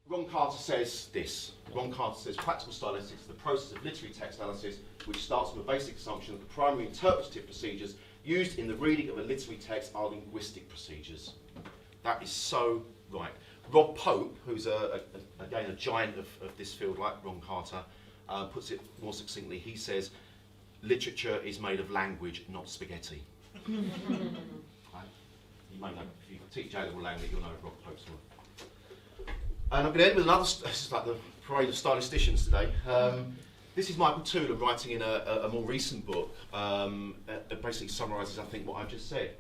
Ron Carter says this. Ron Carter says practical stylistics is the process of literary text analysis which starts from a basic assumption that the primary interpretative procedures used in the reading of a literary text are linguistic procedures. That is so right. Rob Pope, who's again a giant of this field like Ron Carter, puts it more succinctly. He says, literature is made of language, not spaghetti. Right? You may know, if you teach A-level language, you'll know Rob Pope's work. And I'm going to end with another, this is like the parade of stylisticians today. This is Michael Toolan writing in a more recent book, that basically summarises, I think, what I've just said.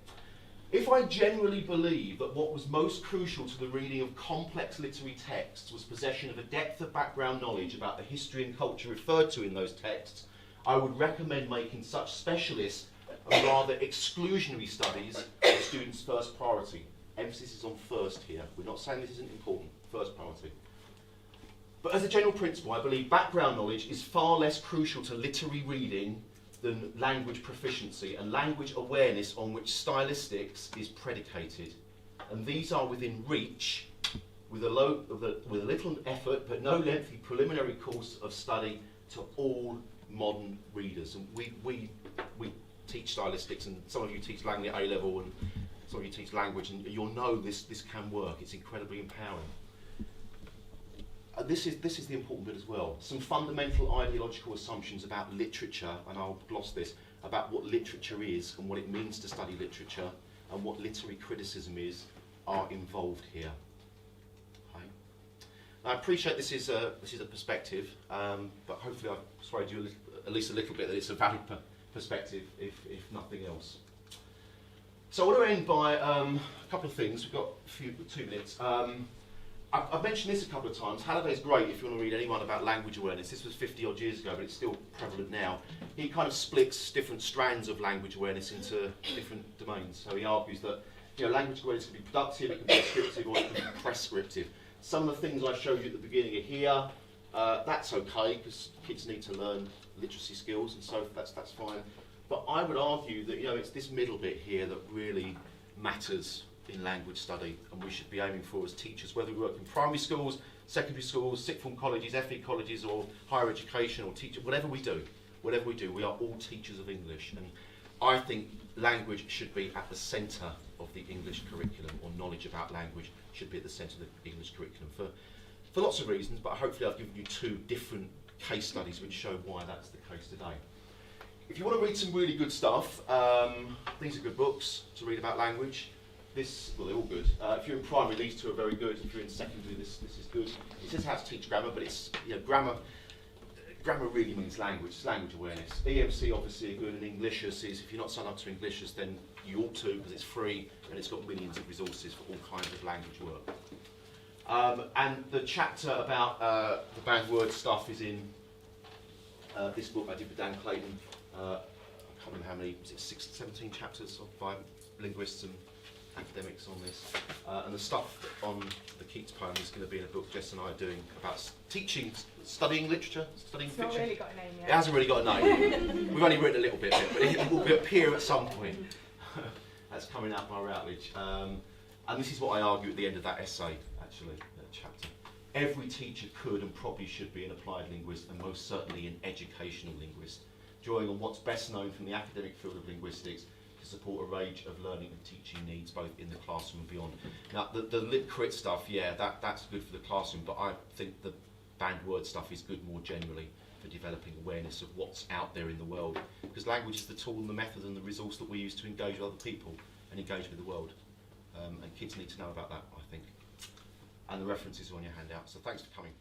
If I genuinely believe that what was most crucial to the reading of complex literary texts was possession of a depth of background knowledge about the history and culture referred to in those texts, I would recommend making such specialist and rather exclusionary studies a student's first priority. Emphasis is on first here. We're not saying this isn't important. First priority. But as a general principle, I believe background knowledge is far less crucial to literary reading than language proficiency and language awareness on which stylistics is predicated. And these are within reach with a little effort but no lengthy preliminary course of study to all modern readers. And we teach stylistics, and some of you teach language at A-level and some of you teach language, and you'll know this can work. It's incredibly empowering. This is the important bit as well. Some fundamental ideological assumptions about literature, and I'll gloss this, about what literature is and what it means to study literature and what literary criticism is, are involved here. Okay. Now, I appreciate this is a perspective, but hopefully I've persuaded you at least a little bit that it's a valid perspective, if nothing else. So I want to end by a couple of things. We've got 2 minutes. I've mentioned this a couple of times. Halliday's great if you want to read anyone about language awareness. This was 50 odd years ago, but it's still prevalent now. He kind of splits different strands of language awareness into different domains. So he argues that language awareness can be productive, it can be descriptive, or it can be prescriptive. Some of the things I showed you at the beginning are here. That's okay, because kids need to learn literacy skills, and so that's fine. But I would argue that it's this middle bit here that really matters in language study, and we should be aiming for as teachers, whether we work in primary schools, secondary schools, sixth form colleges, FE colleges, or higher education, or teacher, whatever we do, we are all teachers of English. And I think language should be at the centre of the English curriculum, or knowledge about language should be at the centre of the English curriculum for lots of reasons, but hopefully I've given you 2 different case studies which show why that's the case today. If you want to read some really good stuff, these are good books to read about language. Well, they're all good. If you're in primary, these 2 are very good. If you're in secondary, this is good. It says how to teach grammar, but it's grammar really means language. It's language awareness. EMC obviously are good, and Englishus is, if you're not signed up to Englishus, then you ought to, because it's free and it's got millions of resources for all kinds of language work. And the chapter about the banned word stuff is in this book I did with Dan Clayton. I can't remember how many, was it 17 chapters by linguists and academics on this. And the stuff on the Keats poem is going to be in a book Jess and I are doing about teaching, studying literature, studying fiction. It's not really got a name yet. It hasn't really got a name. We've only written a little bit of it, but it will appear at some point. That's coming out by Routledge. And this is what I argue at the end of that essay, actually, that chapter. Every teacher could and probably should be an applied linguist, and most certainly an educational linguist, drawing on what's best known from the academic field of linguistics to support a range of learning and teaching needs, both in the classroom and beyond. Now, the lit crit stuff, that's good for the classroom, but I think the banned word stuff is good more generally for developing awareness of what's out there in the world, because language is the tool and the method and the resource that we use to engage with other people and engage with the world. And kids need to know about that, I think. And the references are on your handout, so thanks for coming.